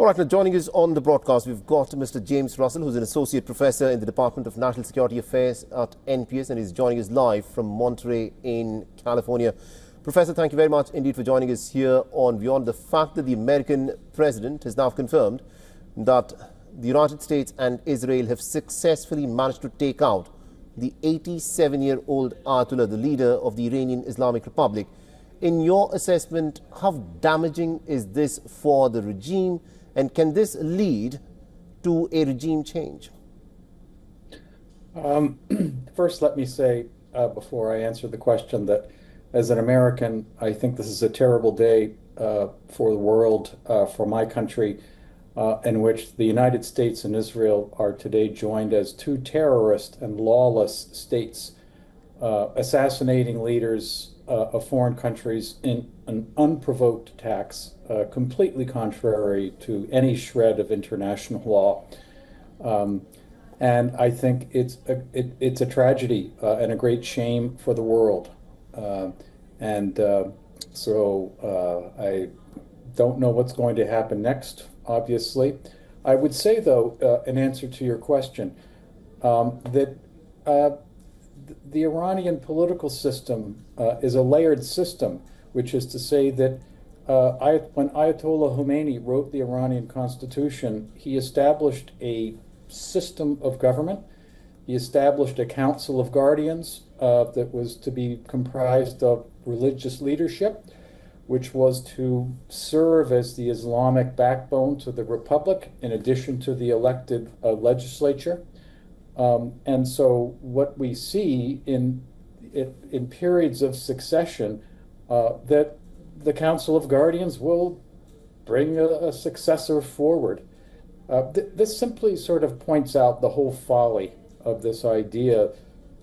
All right, now joining us on the broadcast, we've got Mr. James Russell, who's an associate professor in the Department of National Security Affairs at NPS, and he's joining us live from Monterey in California. Professor, thank you very much indeed for joining us here on WION. The fact that the American president has now confirmed that the United States and Israel have successfully managed to take out the 87-year-old Ayatollah, the leader of the Iranian Islamic Republic. In your assessment, how damaging is this for the regime, and can this lead to a regime change? First, let me say, before I answer the question, that as an American, I think this is a terrible day for the world, for my country, in which the United States and Israel are today joined as two terrorist and lawless states, assassinating leaders of foreign countries in an unprovoked attacks, completely contrary to any shred of international law. And I think it's a tragedy and a great shame for the world. So I don't know what's going to happen next, obviously. I would say, though, in answer to your question, that the Iranian political system is a layered system, which is to say that when Ayatollah Khamenei wrote the Iranian constitution, he established a system of government. He established a council of guardians that was to be comprised of religious leadership, which was to serve as the Islamic backbone to the republic, in addition to the elected legislature. And so what we see in periods of succession, that the Council of Guardians will bring a successor forward. This simply sort of points out the whole folly of this idea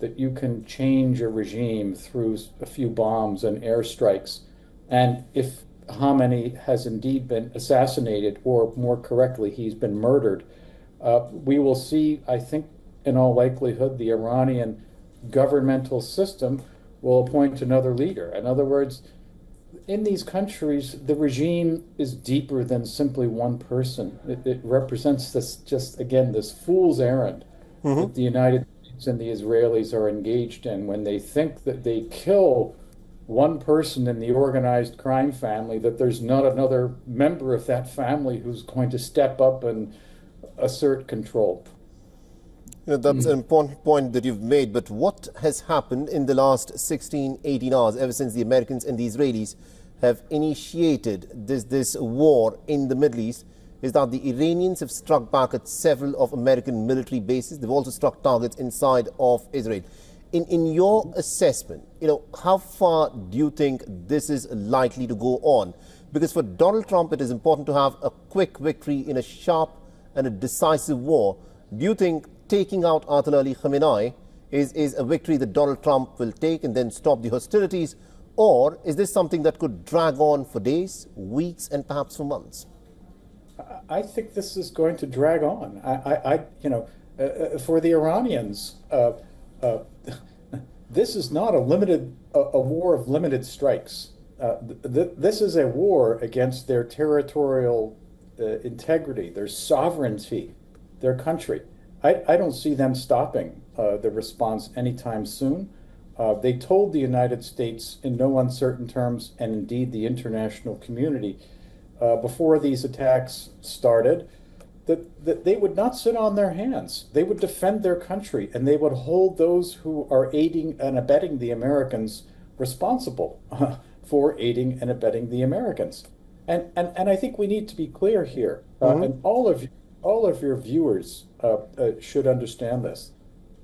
that you can change a regime through a few bombs and airstrikes. And if Khamenei has indeed been assassinated, or more correctly, he's been murdered, we will see, I think, in all likelihood, the Iranian governmental system will appoint another leader. In other words, in these countries, the regime is deeper than simply one person. It represents this, just again, this fool's errand that the United States and the Israelis are engaged in when they think that they kill one person in the organized crime family, that there's not another member of that family who's going to step up and assert control. You know, that's an important point that you've made, but what has happened in the last 16, 18 hours, ever since the Americans and the Israelis have initiated this war in the Middle East, is that the Iranians have struck back at several of American military bases. They've also struck targets inside of Israel. In your assessment, how far do you think this is likely to go on? Because for Donald Trump, it is important to have a quick victory in a sharp and a decisive war. Do you think taking out Ayatollah Ali Khamenei is a victory that Donald Trump will take and then stop the hostilities? Or is this something that could drag on for days, weeks, and perhaps for months? I think this is going to drag on. For the Iranians, this is not a war of limited strikes. This is a war against their territorial integrity, their sovereignty, their country. I don't see them stopping the response anytime soon. They told the United States in no uncertain terms, and indeed the international community, before these attacks started, that they would not sit on their hands. They would defend their country, and they would hold those who are aiding and abetting the Americans responsible for aiding and abetting the Americans. And I think we need to be clear here, and all of your viewers should understand this,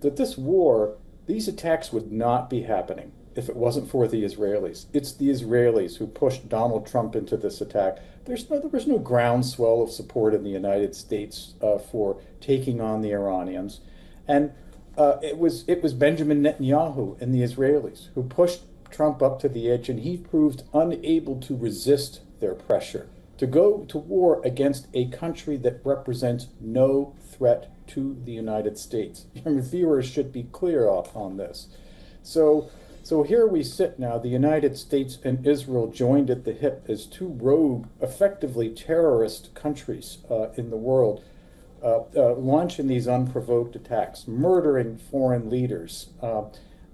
that this war, these attacks would not be happening if it wasn't for the Israelis. It's the Israelis who pushed Donald Trump into this attack. There was no groundswell of support in the United States for taking on the Iranians. And it was Benjamin Netanyahu and the Israelis who pushed Trump up to the edge, and he proved unable to resist their pressure to go to war against a country that represents no threat to the United States. Your viewers should be clear on this. So So here we sit now, the United States and Israel joined at the hip as two rogue, effectively terrorist countries in the world, launching these unprovoked attacks, murdering foreign leaders.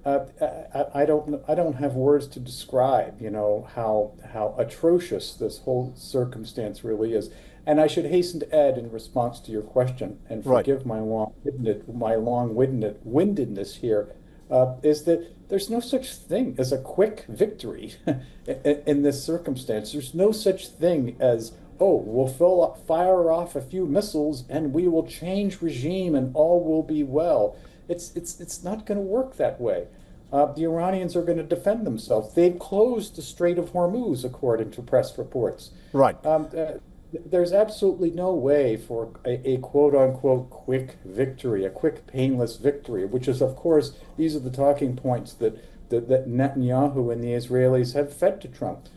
I don't have words to describe, how atrocious this whole circumstance really is. And I should hasten to add in response to your question, and forgive my long-windedness here, is that there's no such thing as a quick victory in this circumstance. There's no such thing as, oh, we'll fire off a few missiles and we will change regime and all will be well. It's not going to work that way. The Iranians are going to defend themselves. They've closed the Strait of Hormuz, according to press reports. Right. There's absolutely no way for a quote-unquote quick victory, a quick, painless victory, which is, of course, these are the talking points that Netanyahu and the Israelis have fed to Trump.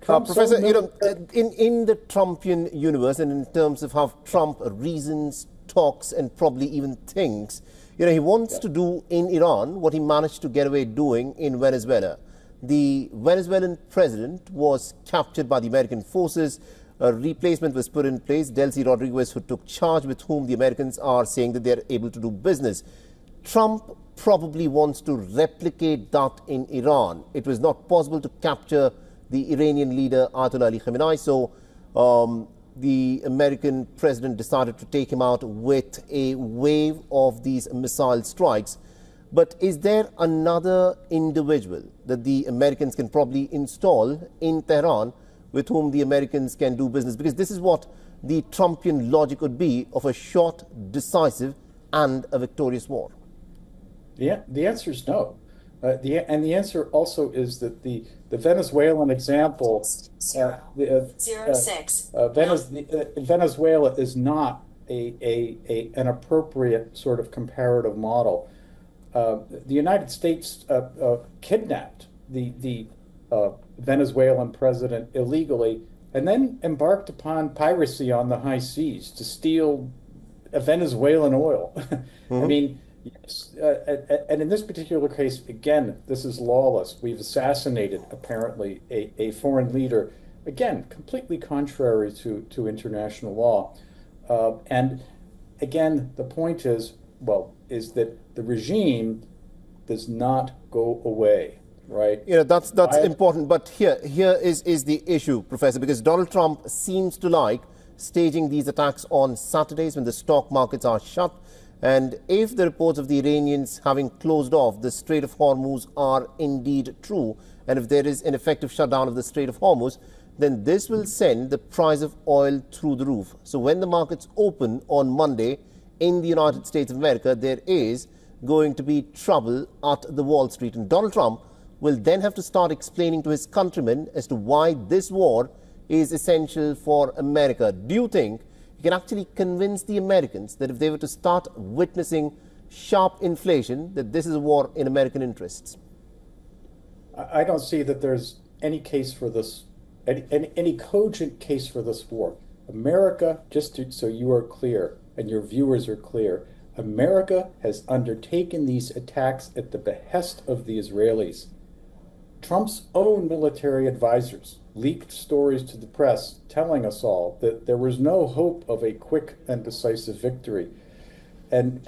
Professor, in the Trumpian universe and in terms of how Trump reasons, talks, and probably even thinks, he wants to do in Iran what he managed to get away doing in Venezuela. The Venezuelan president was captured by the American forces. A replacement was put in place, Delcy Rodriguez, who took charge, with whom the Americans are saying that they are able to do business. Trump probably wants to replicate that in Iran. It was not possible to capture the Iranian leader, Ayatollah Ali Khamenei, so the American president decided to take him out with a wave of these missile strikes. But is there another individual that the Americans can probably install in Tehran with whom the Americans can do business? Because this is what the Trumpian logic would be of a short, decisive, and a victorious war. Yeah, the answer is no. And the answer also is that the Venezuelan example, Venezuela is not an appropriate sort of comparative model. The United States kidnapped the Venezuelan president illegally and then embarked upon piracy on the high seas to steal Venezuelan oil. I mean, yes, and in this particular case, again, this is lawless. We've assassinated, apparently, a foreign leader, again, completely contrary to international law. And again, the point is that the regime does not go away, right? That's important. But here is the issue, Professor, because Donald Trump seems to like staging these attacks on Saturdays when the stock markets are shut. And if the reports of the Iranians having closed off the Strait of Hormuz are indeed true, and if there is an effective shutdown of the Strait of Hormuz, then this will send the price of oil through the roof. So when the markets open on Monday in the United States of America, there is going to be trouble at the Wall Street. And Donald Trump will then have to start explaining to his countrymen as to why this war is essential for America. Do you think he can actually convince the Americans that if they were to start witnessing sharp inflation, that this is a war in American interests? I don't see that there's any case for this, any cogent case for this war. America, so you are clear and your viewers are clear, America has undertaken these attacks at the behest of the Israelis. Trump's own military advisors leaked stories to the press telling us all that there was no hope of a quick and decisive victory. And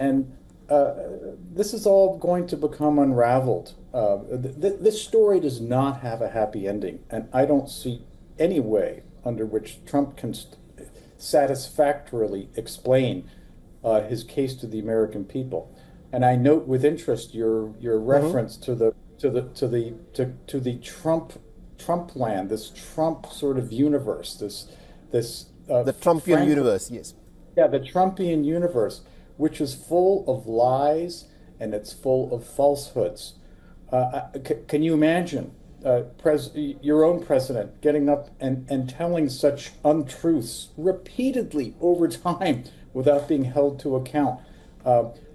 this is all going to become unraveled. This story does not have a happy ending, and I don't see any way under which Trump can satisfactorily explain his case to the American people. And I note with interest your reference to the Trump land, this Trump sort of universe, the Trumpian universe, yes. Yeah, the Trumpian universe, which is full of lies and it's full of falsehoods. Can you imagine your own president getting up and telling such untruths repeatedly over time without being held to account?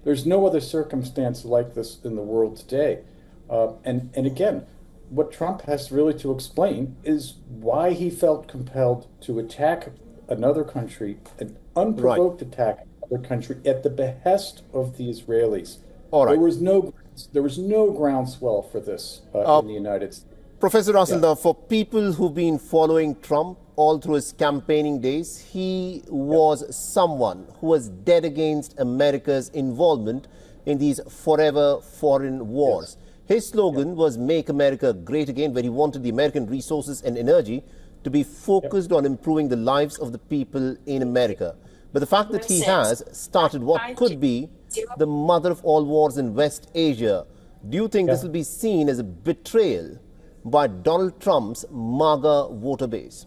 There's no other circumstance like this in the world today. And again, what Trump has really to explain is why he felt compelled to attack another country, an unprovoked attack on another country at the behest of the Israelis. All right. There was no there was no groundswell for this in the United States. Professor Russell, Yeah. now, for people who've been following Trump all through his campaigning days, he was someone who was dead against America's involvement in these forever foreign wars. Yes. His slogan was "Make America Great Again," where he wanted the American resources and energy to be focused on improving the lives of the people in America. But the fact that he has started what could be the mother of all wars in West Asia, do you think this will be seen as a betrayal by Donald Trump's MAGA voter base?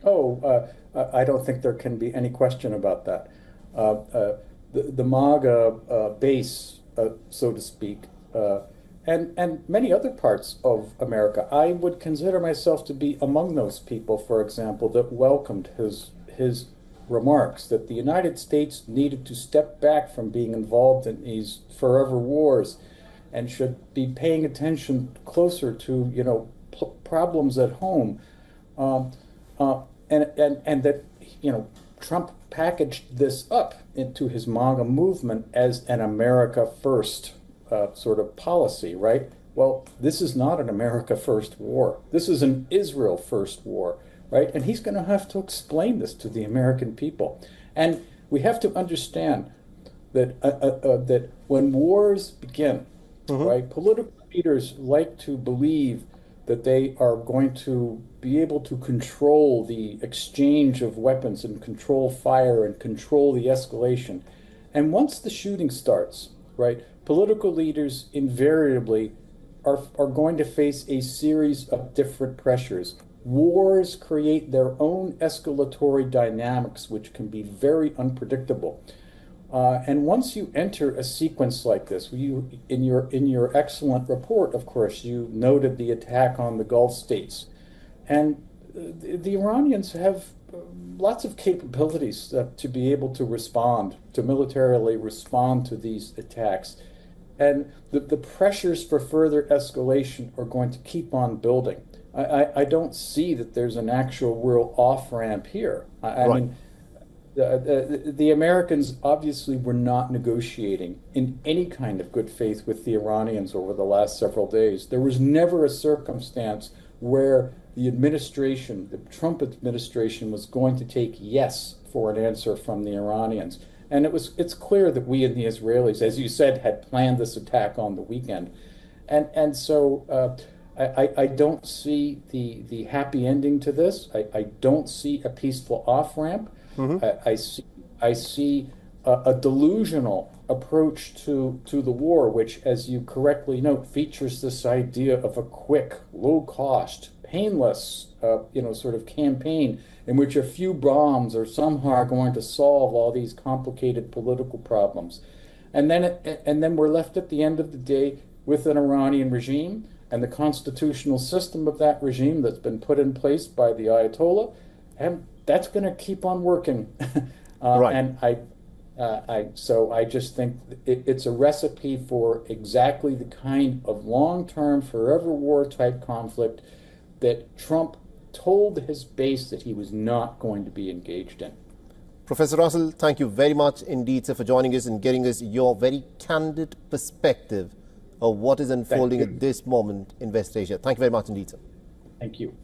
I don't think there can be any question about that. The MAGA base, so to speak, and many other parts of America, I would consider myself to be among those people, for example, that welcomed his remarks that the United States needed to step back from being involved in these forever wars and should be paying attention closer to, problems at home, and that, Trump packaged this up into his MAGA movement as an America First sort of policy, right? Well, this is not an America First war. This is an Israel First war, right? And he's going to have to explain this to the American people. And we have to understand that that when wars begin, right, political leaders like to believe that they are going to be able to control the exchange of weapons and control fire and control the escalation. And once the shooting starts, right, political leaders invariably are going to face a series of different pressures. Wars create their own escalatory dynamics, which can be very unpredictable. And once you enter a sequence like this, in your excellent report, of course, you noted the attack on the Gulf states. And the Iranians have lots of capabilities to be able to respond, to militarily respond to these attacks. And the pressures for further escalation are going to keep on building. I don't see that there's an actual real off-ramp here. I mean, the Americans obviously were not negotiating in any kind of good faith with the Iranians over the last several days. There was never a circumstance where the administration, the Trump administration, was going to take yes for an answer from the Iranians. And it's clear that we and the Israelis, as you said, had planned this attack on the weekend. And so I don't see the happy ending to this. I don't see a peaceful off-ramp. I see a delusional approach to the war, which, as you correctly note, features this idea of a quick, low-cost, painless, sort of campaign in which a few bombs are somehow going to solve all these complicated political problems, and then we're left at the end of the day with an Iranian regime and the constitutional system of that regime that's been put in place by the Ayatollah, and that's going to keep on working. Right. And so I just think it's a recipe for exactly the kind of long-term, forever war type conflict that Trump told his base that he was not going to be engaged in. Professor Russell, thank you very much indeed, sir, for joining us and getting us your very candid perspective of what is unfolding at this moment in West Asia. Thank you very much indeed, sir. Thank you.